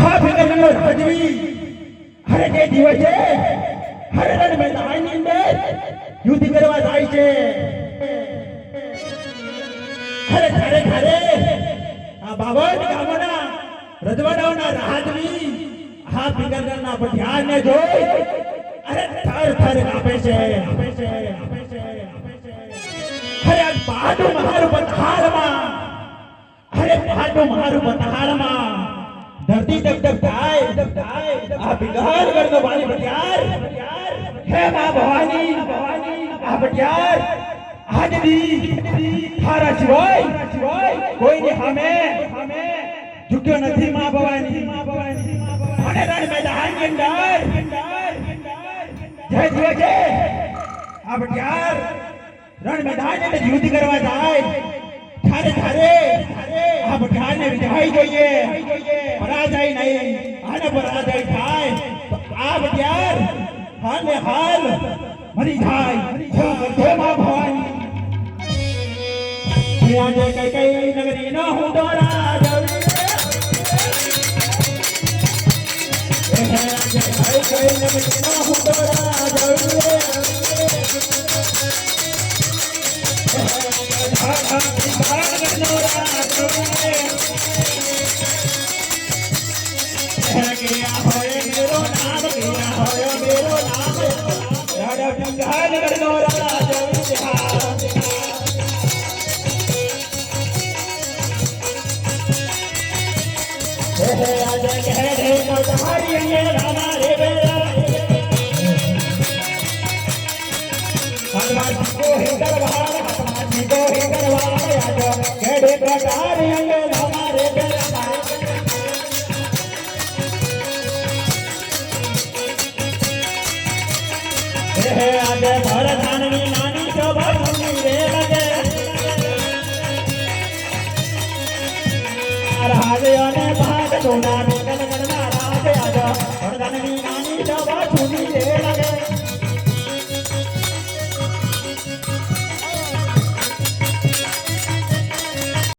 હા ભીગરનો રાજવી હરે જે દિવસે હરે રણ મેદાનની અંદર યુદ્ધ કરવા જાય છે હરે ઘરે ઘરે આ બાવન ગામોના રજવાડાઓના રાજવી આ ભીગરના પઠિયારને જોઈ અરે થર થર કાપે છે અરે પાડો મારું પથારમાં અરે પાડો મારું પથારમાં ધરતી દબદબ થાય આ ભીગરનો વાલી પઠિયાર હે મા ભવાની આ પઠિયાર આજ દી થારા સિવાય કોઈને સામે ઝૂક્યો નથી મા ભવાની અને રણ મેદાનની અંદર જય જીવે છે આ પઠિયાર રણ મેદાનની અંદર યુદ્ધ કરવા જાય થારે થારે આ પઠિયારને વિજય જોઈએ પરાજય નહીં આને પરાજય થાય તો આ પઠિયાર હાલ ને હાલ મરી જાય હે મા ભવાની આજે કઈ કઈ નગરી નો હું દોરા જવી આજે કઈ કઈ નગરી નો હું દોરા જવી ભરધાનની નાની શોભા રે લગે રાજ અને ભાગ સોના